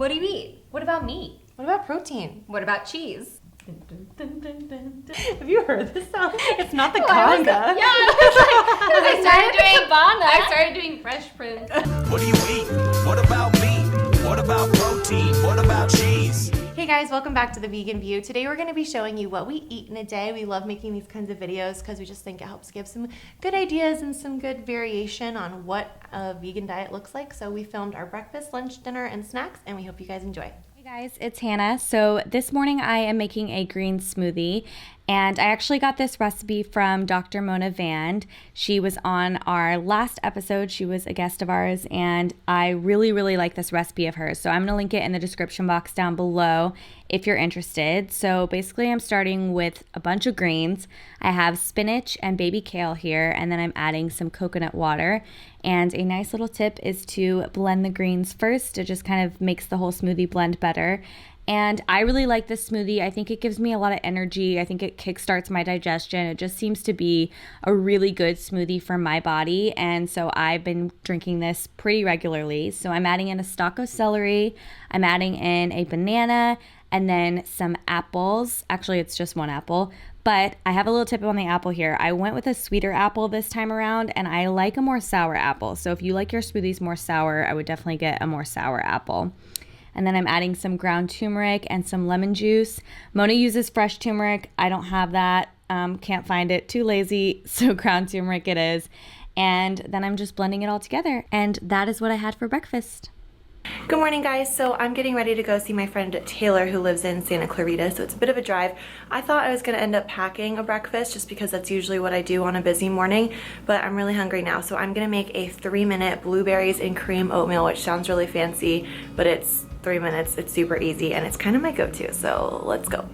What do you eat? What about meat? What about protein? What about cheese? Have you heard this sound? It's not the conga. I started doing Fresh Prince. What do you eat? What about meat? What about protein? What about cheese? Hey guys, welcome back to The Vegan View. Today we're going to be showing you what we eat in a day. We love making these kinds of videos because we just think it helps give some good ideas and some good variation on what a vegan diet looks like. So we filmed our breakfast, lunch, dinner, and snacks, and we hope you guys enjoy. Hey guys, it's Hannah. So this morning I am making a green smoothie, and I actually got this recipe from Dr. Mona Vand. She was on our last episode. She was a guest of ours, and I really like this recipe of hers. So I'm gonna link it in the description box down below if you're interested. So basically I'm starting with a bunch of greens. I have spinach and baby kale here, and then I'm adding some coconut water. And a nice little tip is to blend the greens first. It just kind of makes the whole smoothie blend better. And I really like this smoothie. I think it gives me a lot of energy. I think it kickstarts my digestion. It just seems to be a really good smoothie for my body. And so I've been drinking this pretty regularly. So I'm adding in a stalk of celery. I'm adding in a banana and then some apples. Actually, it's just one apple. But I have a little tip on the apple here. I went with a sweeter apple this time around, and I like a more sour apple. So if you like your smoothies more sour, I would definitely get a more sour apple. And then I'm adding some ground turmeric and some lemon juice. Mona uses fresh turmeric. I don't have that. Can't find it. Too lazy. So ground turmeric it is. And then I'm just blending it all together. And that is what I had for breakfast. Good morning, guys. So I'm getting ready to go see my friend Taylor, who lives in Santa Clarita, so it's a bit of a drive. I thought I was going to end up packing a breakfast just because that's usually what I do on a busy morning, but I'm really hungry now, so I'm going to make a 3-minute blueberries and cream oatmeal, which sounds really fancy, but it's 3 minutes, it's super easy, and it's kind of my go-to, so let's go.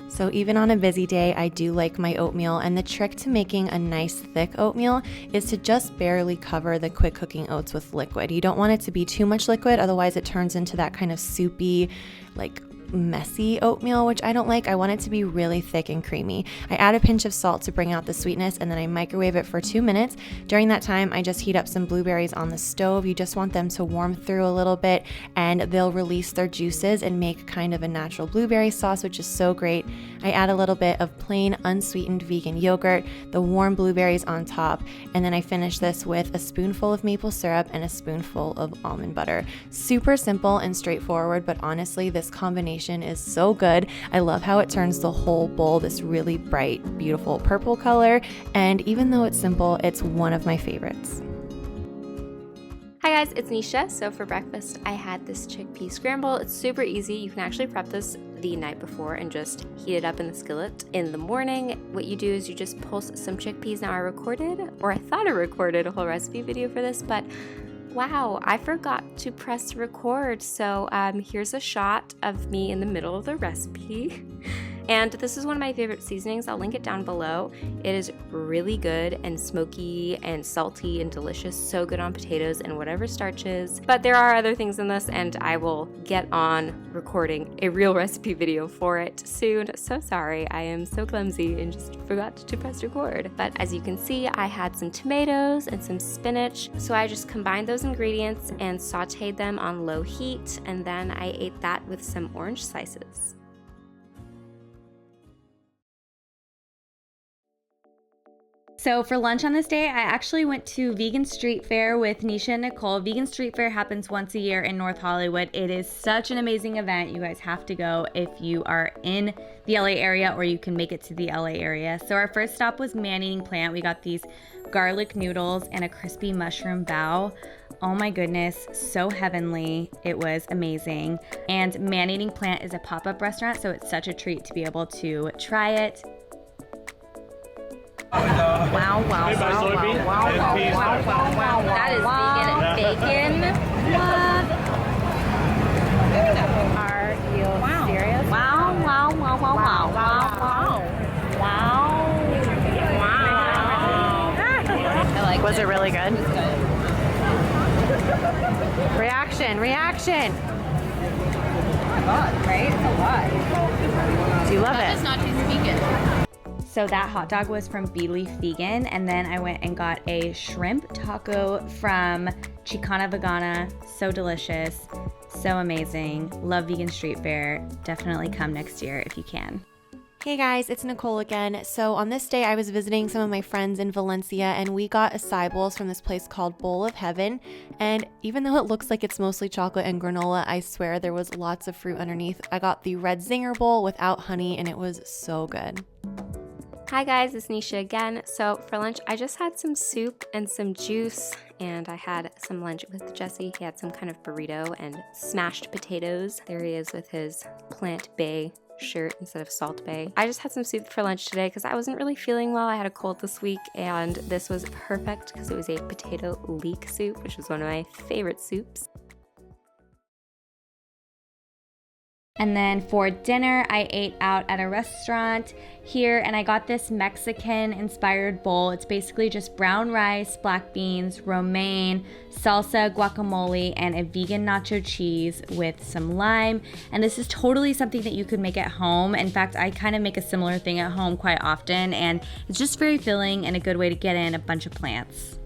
So even on a busy day, I do like my oatmeal, and the trick to making a nice thick oatmeal is to just barely cover the quick cooking oats with liquid. You don't want it to be too much liquid, otherwise it turns into that kind of soupy, like messy oatmeal, which I don't like. I want it to be really thick and creamy. I add a pinch of salt to bring out the sweetness, and then I microwave it for 2 minutes. During that time, I just heat up some blueberries on the stove. You just want them to warm through a little bit, and they'll release their juices and make kind of a natural blueberry sauce, which is so great. I add a little bit of plain unsweetened vegan yogurt, the warm blueberries on top, and then I finish this with a spoonful of maple syrup and a spoonful of almond butter. Super simple and straightforward, but honestly, this combination is so good. I love how it turns the whole bowl this really bright, beautiful purple color, and even though it's simple, it's one of my favorites. Hi guys, it's NISHA. So for breakfast, I had this chickpea scramble. It's super easy. You can actually prep this the night before and just heat it up in the skillet. In the morning, what you do is you just pulse some chickpeas. Now I thought I recorded a whole recipe video for this, but wow, I forgot to press record. So here's a shot of me in the middle of the recipe. And this is one of my favorite seasonings. I'll link it down below. It is really good and smoky and salty and delicious. So good on potatoes and whatever starches. But there are other things in this, and I will get on recording a real recipe video for it soon. So sorry, I am so clumsy and just forgot to press record. But as you can see, I had some tomatoes and some spinach. So I just combined those ingredients and sauteed them on low heat. And then I ate that with some orange slices. So for lunch on this day, I actually went to Vegan Street Fair with NISHA and NICOLE. Vegan Street Fair happens once a year in North Hollywood. It is such an amazing event. You guys have to go if you are in the LA area or you can make it to the LA area. So our first stop was man-eating plant. We got these garlic noodles and a crispy mushroom bao. Oh my goodness, so heavenly. It was amazing. And man-eating plant is a pop-up restaurant, so it's such a treat to be able to try it. Wow. That is vegan bacon. What? Are you serious? Wow. I like Was it really good? Reaction. God, right? It's a lot. Do you love That it? does not taste vegan. So that hot dog was from Bee Leaf Vegan, and then I went and got a shrimp taco from Chicana Vegana. So delicious, so amazing. Love vegan street fare. Definitely come next year if you can. Hey guys, it's Nicole again. So on this day, I was visiting some of my friends in Valencia, and we got acai bowls from this place called Bowl of Heaven. And even though it looks like it's mostly chocolate and granola, I swear there was lots of fruit underneath. I got the red zinger bowl without honey, and it was so good. Hi guys, it's NISHA again. So for lunch, I just had some soup and some juice, and I had some lunch with Jesse. He had some kind of burrito and smashed potatoes. There he is with his Plant Bay shirt instead of Salt Bay. I just had some soup for lunch today because I wasn't really feeling well. I had a cold this week, and this was perfect because it was a potato leek soup, which is one of my favorite soups. And then for dinner, I ate out at a restaurant here, and I got this Mexican-inspired bowl. It's basically just brown rice, black beans, romaine, salsa, guacamole, and a vegan nacho cheese with some lime. And this is totally something that you could make at home. In fact, I kind of make a similar thing at home quite often, and it's just very filling and a good way to get in a bunch of plants.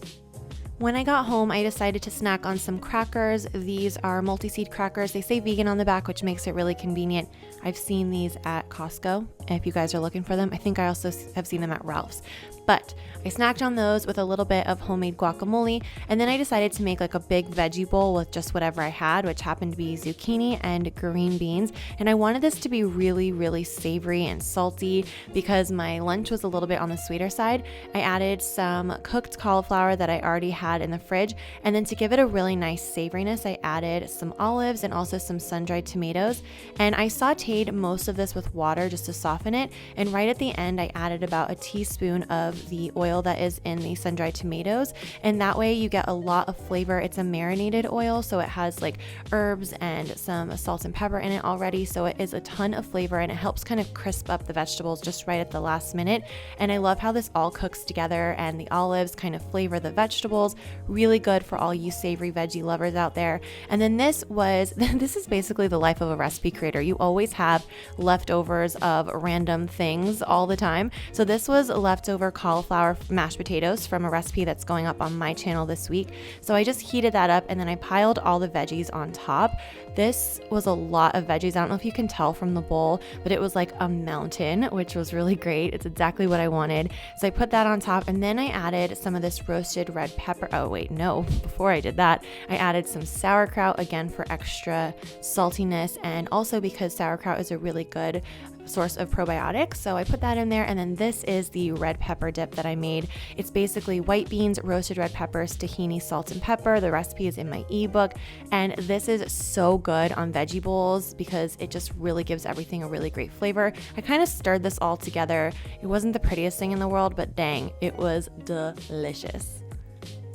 When I got home, I decided to snack on some crackers. These are multi-seed crackers. They say vegan on the back, which makes it really convenient. I've seen these at Costco, if you guys are looking for them. I think I also have seen them at Ralph's. But I snacked on those with a little bit of homemade guacamole, and then I decided to make like a big veggie bowl with just whatever I had, which happened to be zucchini and green beans. And I wanted this to be really, really savory and salty because my lunch was a little bit on the sweeter side. I added some cooked cauliflower that I already had in the fridge, and then to give it a really nice savoriness, I added some olives and also some sun-dried tomatoes. And I sauteed most of this with water just to soften it, and right at the end I added about a teaspoon of the oil that is in the sun-dried tomatoes, and that way you get a lot of flavor. It's a marinated oil, so it has like herbs and some salt and pepper in it already, so it is a ton of flavor, and it helps kind of crisp up the vegetables just right at the last minute. And I love how this all cooks together, and the olives kind of flavor the vegetables. Really good for all you savory veggie lovers out there. And then this is basically the life of a recipe creator. You always have leftovers of random things all the time. So this was leftover cauliflower mashed potatoes from a recipe that's going up on my channel this week. So I just heated that up, and then I piled all the veggies on top. This was a lot of veggies. I don't know if you can tell from the bowl, but it was like a mountain, which was really great. It's exactly what I wanted. So I put that on top, and then I added some of this roasted red pepper. Oh wait, no, before I did that, I added some sauerkraut again for extra saltiness, and also because sauerkraut is a really good source of probiotics. So I put that in there, and then this is the red pepper dip that I made. It's basically white beans, roasted red peppers, tahini, salt, and pepper. The recipe is in my ebook, and this is so good on veggie bowls because it just really gives everything a really great flavor. I kind of stirred this all together. It wasn't the prettiest thing in the world, but dang, it was delicious.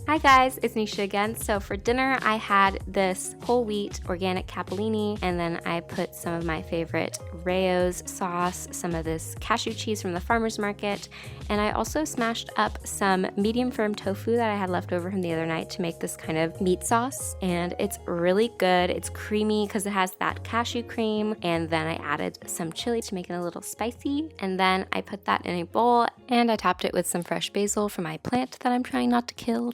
Hi guys, it's NISHA again. So for dinner, I had this whole wheat organic capellini, and then I put some of my favorite Rao's sauce, some of this cashew cheese from the farmer's market, and I also smashed up some medium firm tofu that I had left over from the other night to make this kind of meat sauce, and it's really good. It's creamy because it has that cashew cream, and then I added some chili to make it a little spicy, and then I put that in a bowl, and I topped it with some fresh basil from my plant that I'm trying not to kill,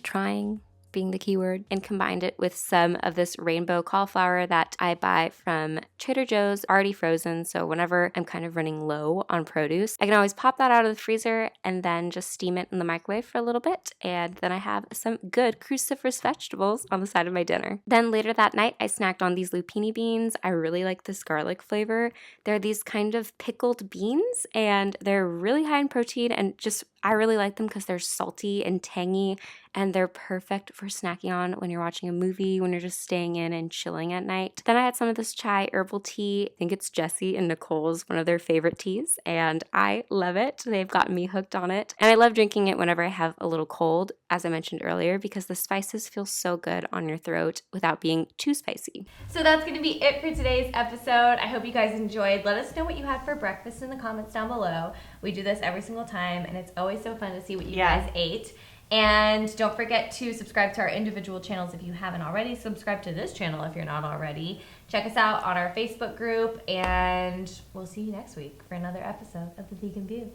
being the keyword, and combined it with some of this rainbow cauliflower that I buy from Trader Joe's already frozen. So whenever I'm kind of running low on produce, I can always pop that out of the freezer and then just steam it in the microwave for a little bit. And then I have some good cruciferous vegetables on the side of my dinner. Then later that night, I snacked on these lupini beans. I really like this garlic flavor. They're these kind of pickled beans, and they're really high in protein, and just I really like them because they're salty and tangy, and they're perfect for snacking on when you're watching a movie, when you're just staying in and chilling at night. Then I had some of this chai herbal tea. I think it's Jesse and Nicole's one of their favorite teas, and I love it. They've gotten me hooked on it. And I love drinking it whenever I have a little cold, as I mentioned earlier, because the spices feel so good on your throat without being too spicy. So that's going to be it for today's episode. I hope you guys enjoyed. Let us know what you had for breakfast in the comments down below. We do this every single time, and it's always so fun to see what you guys ate. And don't forget to subscribe to our individual channels if you haven't already. Subscribe to this channel if you're not already. Check us out on our Facebook group, and we'll see you next week for another episode of The Vegan View.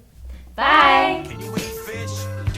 Bye. Can you eat fish?